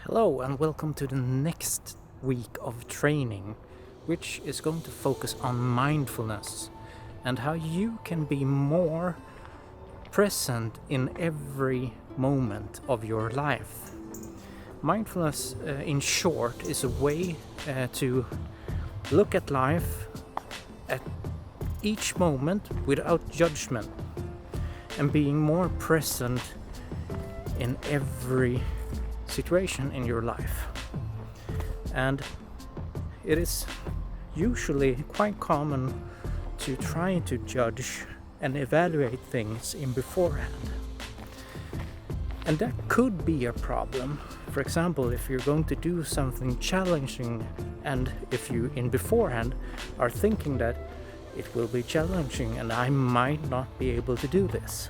Hello and welcome to the next week of training, which is going to focus on mindfulness and how you can be more present in every moment of your life. Mindfulness, in short, is a way to look at life at each moment without judgment and being more present in every situation in your life. And it is usually quite common to try to judge and evaluate things in beforehand. And that could be a problem. For example, if you're going to do something challenging and if you in beforehand are thinking that it will be challenging and I might not be able to do this,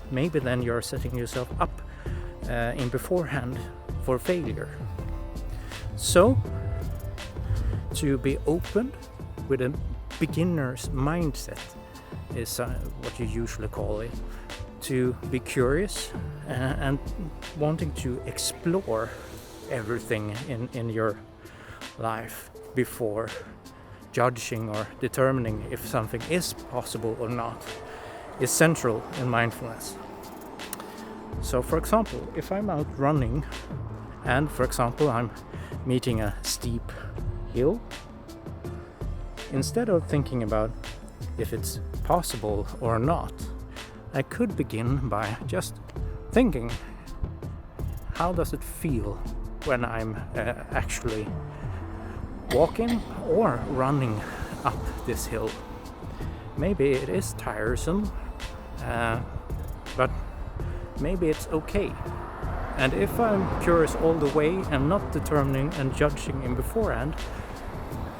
maybe then you're setting yourself up in beforehand for failure. So, to be open with a beginner's mindset is what you usually call it. To be curious and wanting to explore everything in your life before judging or determining if something is possible or not is central in mindfulness. So for example, if I'm out running and for example I'm meeting a steep hill, instead of thinking about if it's possible or not, I could begin by just thinking, how does it feel when I'm actually walking or running up this hill? Maybe it is tiresome, but maybe it's okay. And if I'm curious all the way and not determining and judging in beforehand,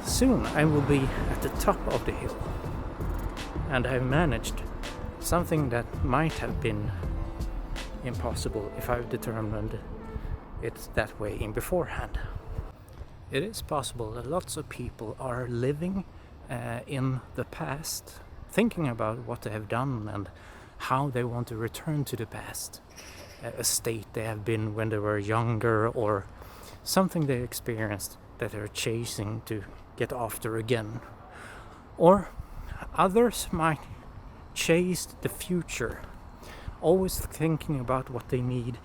soon I will be at the top of the hill and I've managed something that might have been impossible if I've determined it's that way in beforehand. It is possible that lots of people are living in the past, thinking about what they have done and how they want to return to the past, a state they have been when they were younger or something they experienced that they're chasing to get after again. Or others might chase the future, always thinking about what they need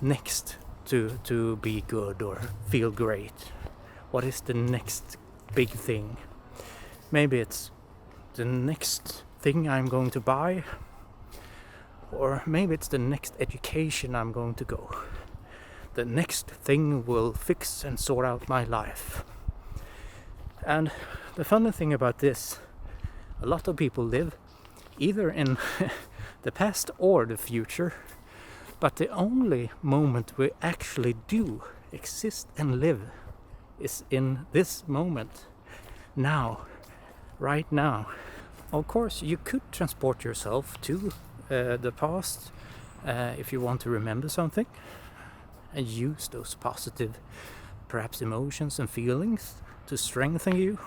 next to be good or feel great. What is the next big thing? Maybe it's the next thing I'm going to buy, or maybe it's the next education I'm going to go. The next thing will fix and sort out my life. And the funny thing about this, a lot of people live either in the past or the future, but the only moment we actually do exist and live is in this moment, now, right now. Of course, you could transport yourself to the past if you want to remember something and use those positive, perhaps emotions and feelings to strengthen you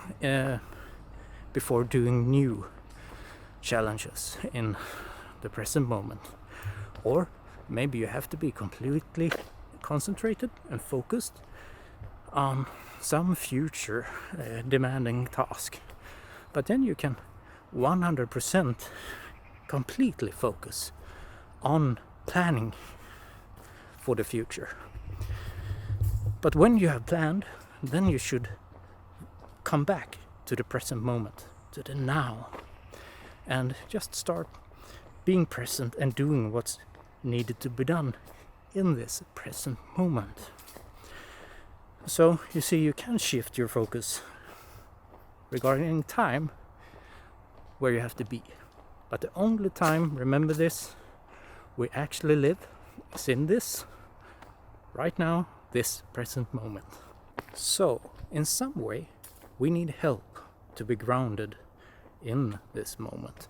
before doing new challenges in the present moment. Or maybe you have to be completely concentrated and focused on some future demanding task, but then you can 100% completely focus on planning for the future. But when you have planned, then you should come back to the present moment, to the now, and just start being present and doing what's needed to be done in this present moment. So you see, you can shift your focus regarding time where you have to be. But the only time, remember this, we actually live is in this, right now, this present moment. So, in some way, we need help to be grounded in this moment.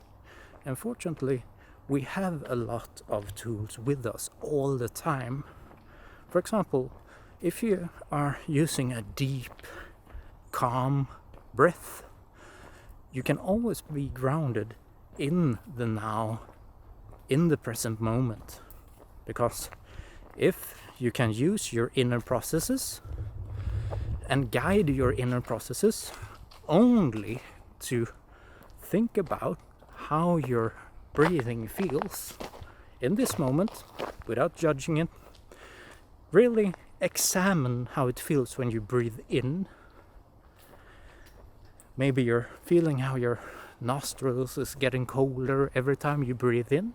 And fortunately, we have a lot of tools with us all the time. For example, if you are using a deep, calm breath, you can always be grounded in the now, in the present moment. Because if you can use your inner processes and guide your inner processes only to think about how your breathing feels in this moment without judging it. Really examine how it feels when you breathe in. Maybe you're feeling how your nostrils is getting colder every time you breathe in,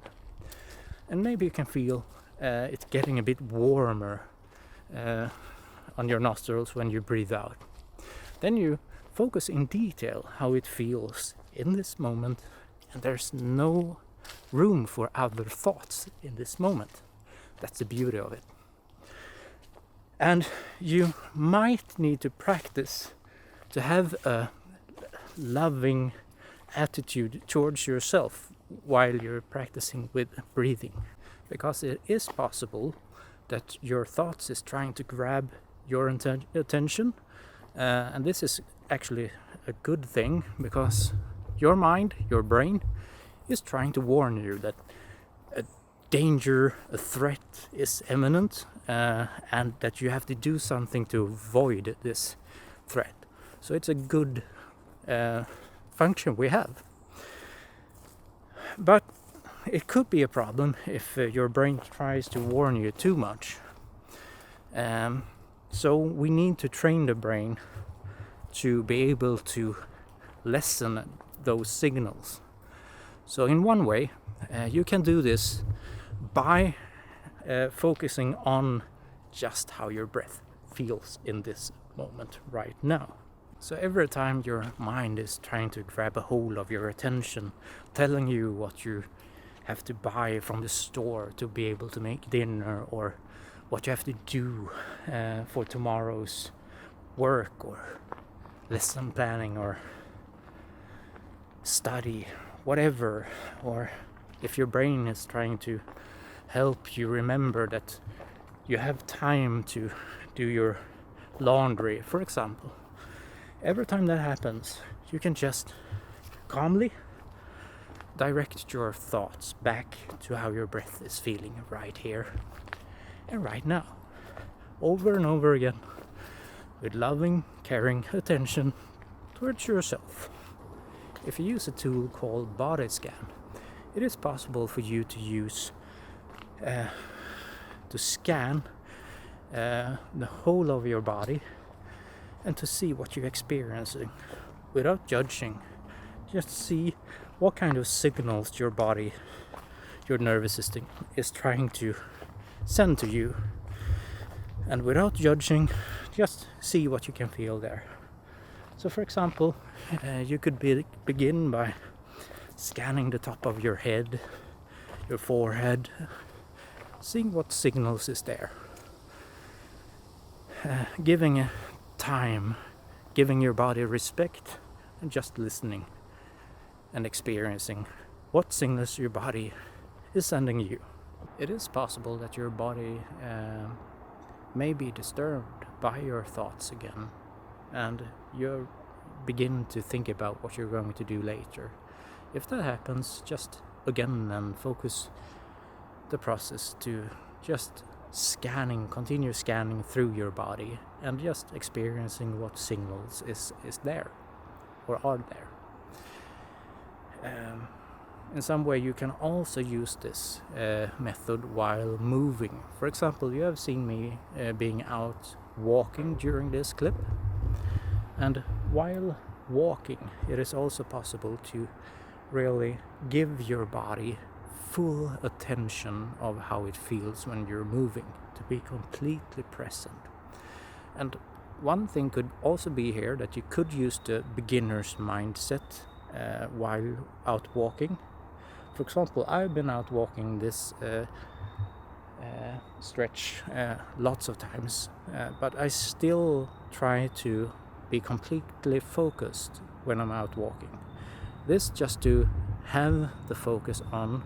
and maybe you can feel it's getting a bit warmer on your nostrils when you breathe out. Then you focus in detail how it feels in this moment, and there's no room for other thoughts in this moment. That's the beauty of it. And you might need to practice to have a loving attitude towards yourself while you're practicing with breathing, because it is possible that your thoughts is trying to grab your attention, and this is actually a good thing, because your mind, your brain, is trying to warn you that a danger, a threat is imminent, and that you have to do something to avoid this threat. So it's a good function we have. But it could be a problem if your brain tries to warn you too much. So we need to train the brain to be able to lessen those signals. So in one way, you can do this by focusing on just how your breath feels in this moment right now. So every time your mind is trying to grab a hold of your attention, telling you what you have to buy from the store to be able to make dinner, or what you have to do for tomorrow's work or lesson planning or study, whatever, or if your brain is trying to help you remember that you have time to do your laundry, for example. Every time that happens, you can just calmly direct your thoughts back to how your breath is feeling right here and right now, over and over again, with loving, caring attention towards yourself. If you use a tool called body scan, it is possible for you to use to scan the whole of your body and to see what you're experiencing without judging. Just see what kind of signals your body, your nervous system is trying to send to you, and without judging, just see what you can feel there. So for example, you could begin by scanning the top of your head, your forehead, seeing what signals is there, giving a time, giving your body respect, and just listening and experiencing what signals your body is sending you. It is possible that your body may be disturbed by your thoughts again, and you begin to think about what you're going to do later. If that happens, just again then focus the process to just continue scanning through your body and just experiencing what signals is there or are there. In some way you can also use this method while moving. For example, you have seen me being out walking during this clip, and while walking it is also possible to really give your body full attention of how it feels when you're moving, to be completely present. And one thing could also be here that you could use the beginner's mindset while out walking. For example, I've been out walking this stretch lots of times, but I still try to be completely focused when I'm out walking. This just to have the focus on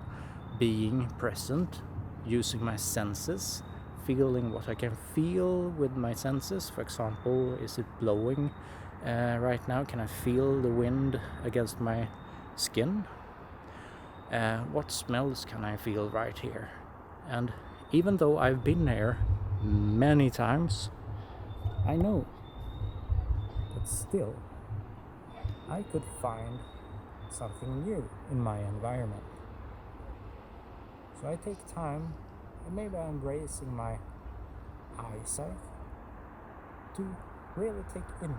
being present, using my senses, feeling what I can feel with my senses. For example, is it blowing right now? Can I feel the wind against my skin? What smells can I feel right here? And even though I've been there many times, I know that still I could find something new in my environment. So I take time, and maybe I'm raising my eyesight to really take in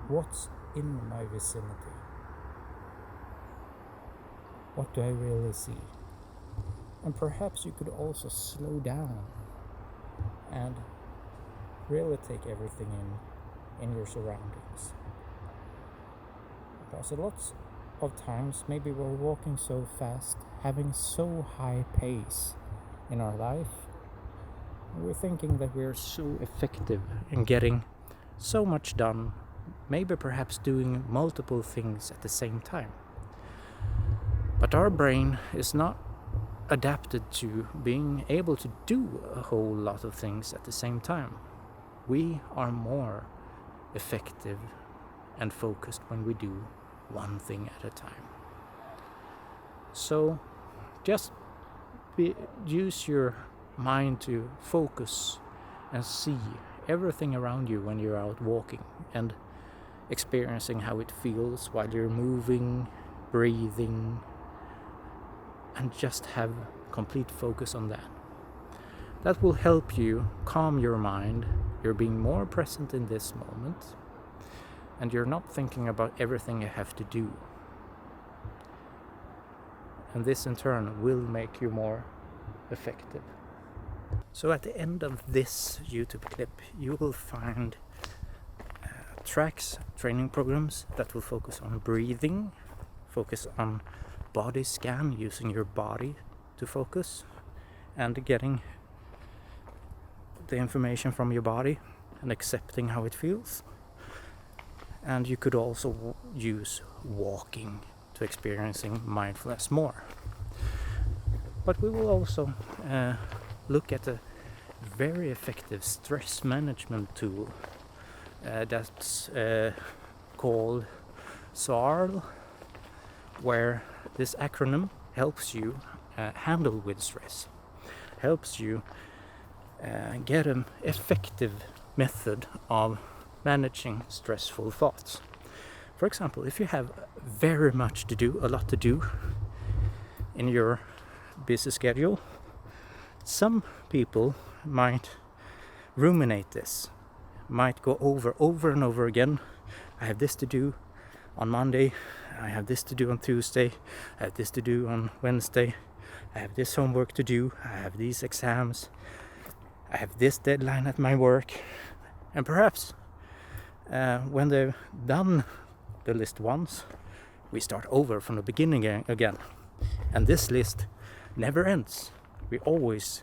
what's in my vicinity. What do I really see? And perhaps you could also slow down and really take everything in your surroundings. Because lots of times maybe we're walking so fast, having so high pace in our life, and we're thinking that we're so effective in getting so much done, maybe perhaps doing multiple things at the same time. But our brain is not adapted to being able to do a whole lot of things at the same time. We are more effective and focused when we do one thing at a time. So just use your mind to focus and see everything around you when you're out walking and experiencing how it feels while you're moving, breathing, and just have complete focus on that. That will help you calm your mind. You're being more present in this moment, and you're not thinking about everything you have to do. And this in turn will make you more effective. So at the end of this YouTube clip, you will find tracks, training programs that will focus on breathing, focus on body scan, using your body to focus and getting the information from your body and accepting how it feels. And you could also use walking to experiencing mindfulness more. But we will also look at a very effective stress management tool that's called SARL, where this acronym helps you handle with stress, helps you get an effective method of managing stressful thoughts. For example, if you have very much to do, a lot to do in your busy schedule, some people might ruminate this, might go over and over again. I have this to do on Monday, I have this to do on Tuesday, I have this to do on Wednesday, I have this homework to do, I have these exams, I have this deadline at my work. And perhaps when they've done the list once, we start over from the beginning again. And this list never ends. We always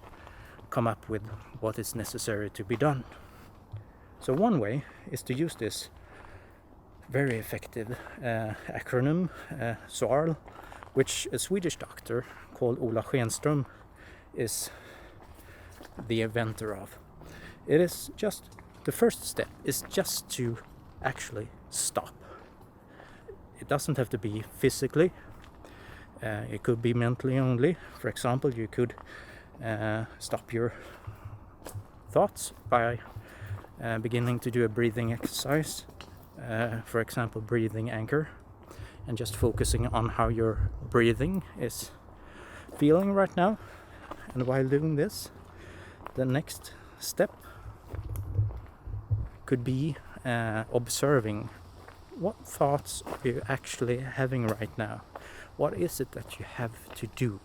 come up with what is necessary to be done. So one way is to use this very effective acronym, SARL, which a Swedish doctor called Ola Schenström is the inventor of. It is just, the first step is just to actually stop. It doesn't have to be physically, it could be mentally only. For example, you could stop your thoughts by beginning to do a breathing exercise, for example breathing anchor, and just focusing on how your breathing is feeling right now. And while doing this, the next step could be observing what thoughts are you actually having right now. What is it that you have to do?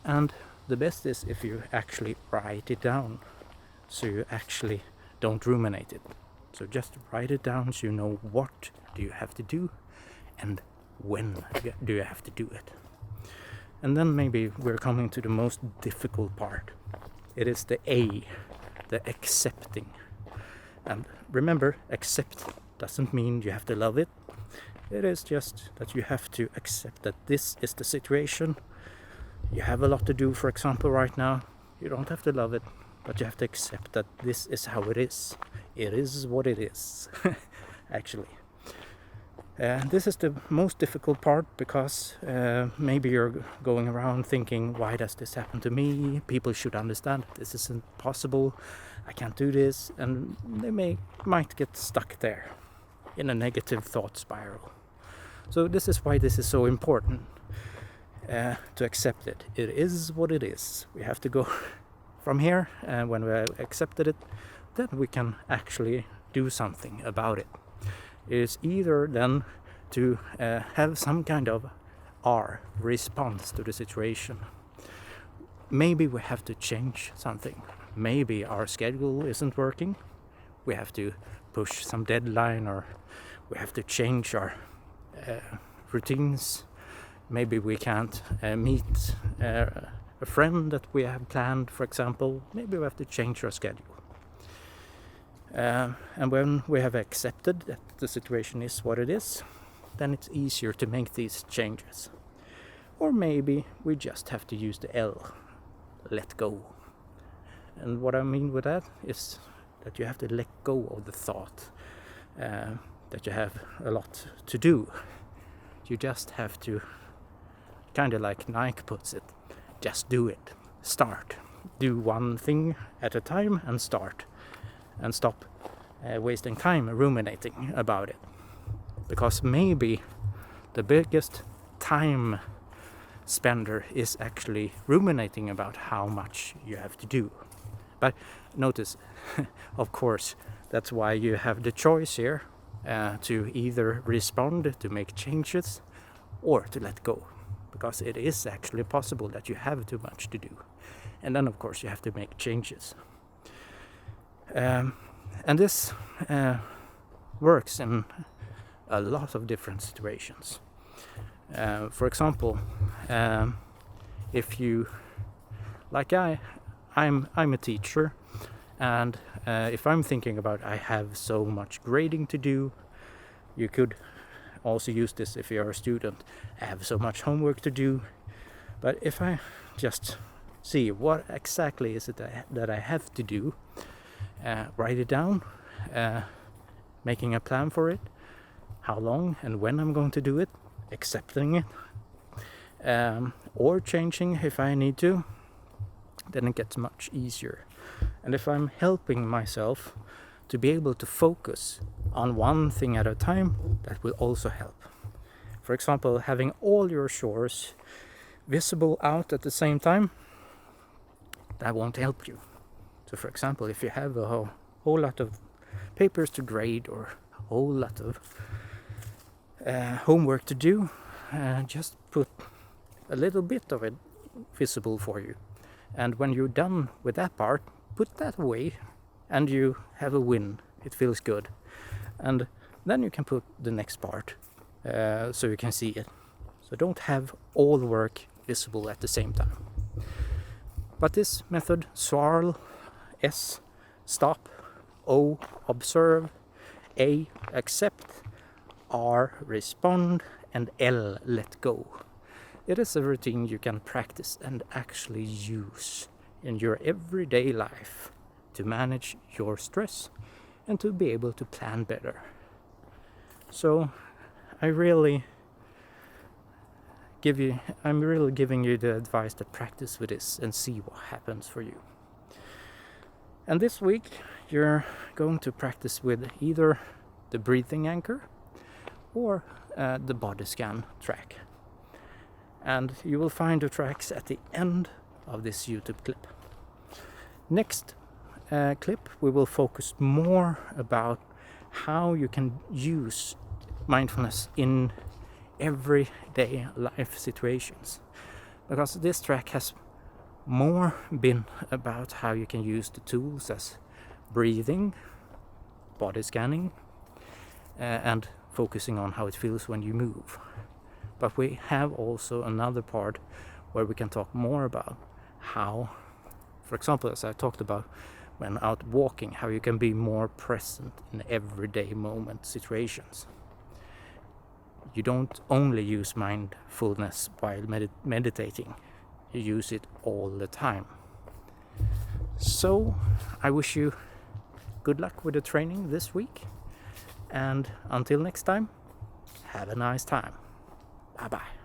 And the best is if you actually write it down, so you actually don't ruminate it. So just write it down so you know what do you have to do and when do you have to do it. And then maybe we're coming to the most difficult part. It is the A, the accepting. And remember, accept doesn't mean you have to love it. It is just that you have to accept that this is the situation. You have a lot to do, for example, right now. You don't have to love it, but you have to accept that this is how it is. It is what it is, actually. This is the most difficult part because maybe you're going around thinking, why does this happen to me? People should understand this isn't possible. I can't do this. And they might get stuck there in a negative thought spiral. So this is why this is so important to accept it. It is what it is. We have to go from here, and when we have accepted it, then we can actually do something about it. Is either then to have some kind of response to the situation. Maybe we have to change something. Maybe our schedule isn't working. We have to push some deadline, or we have to change our routines. Maybe we can't meet a friend that we have planned, for example. Maybe we have to change our schedule. And when we have accepted that the situation is what it is, then it's easier to make these changes. Or maybe we just have to use the L, let go. And what I mean with that is that you have to let go of the thought that you have a lot to do. You just have to, kind of like Nike puts it, just do it. Start. Do one thing at a time and start. And stop wasting time ruminating about it. Because maybe the biggest time spender is actually ruminating about how much you have to do. But notice, of course, that's why you have the choice here to either respond, to make changes, or to let go. Because it is actually possible that you have too much to do. And then, of course, you have to make changes. And this works in a lot of different situations. For example, if you, like I'm a teacher, and if I'm thinking about I have so much grading to do, you could also use this if you're a student. I have so much homework to do. But if I just see what exactly is it that I have to do, write it down, making a plan for it, how long and when I'm going to do it, accepting it, or changing if I need to, then it gets much easier. And if I'm helping myself to be able to focus on one thing at a time, that will also help. For example, having all your chores visible out at the same time, that won't help you. So for example, if you have a whole lot of papers to grade or a whole lot of homework to do, just put a little bit of it visible for you. And when you're done with that part, put that away and you have a win. It feels good. And then you can put the next part so you can see it. So don't have all the work visible at the same time. But this method, SWARL, S, stop, O, observe, A, accept, R, respond, and L, let go. It is a routine you can practice and actually use in your everyday life to manage your stress and to be able to plan better. So I'm really giving you the advice to practice with this and see what happens for you. And this week you're going to practice with either the breathing anchor or the body scan track. And you will find the tracks at the end of this YouTube clip. Next clip we will focus more about how you can use mindfulness in everyday life situations, because this track has more been about how you can use the tools as breathing, body scanning, and focusing on how it feels when you move. But we have also another part where we can talk more about how, for example, as I talked about when out walking, how you can be more present in everyday moment situations. You don't only use mindfulness while meditating, you use it all the time. So I wish you good luck with the training this week, and until next time, Have a nice time. Bye bye.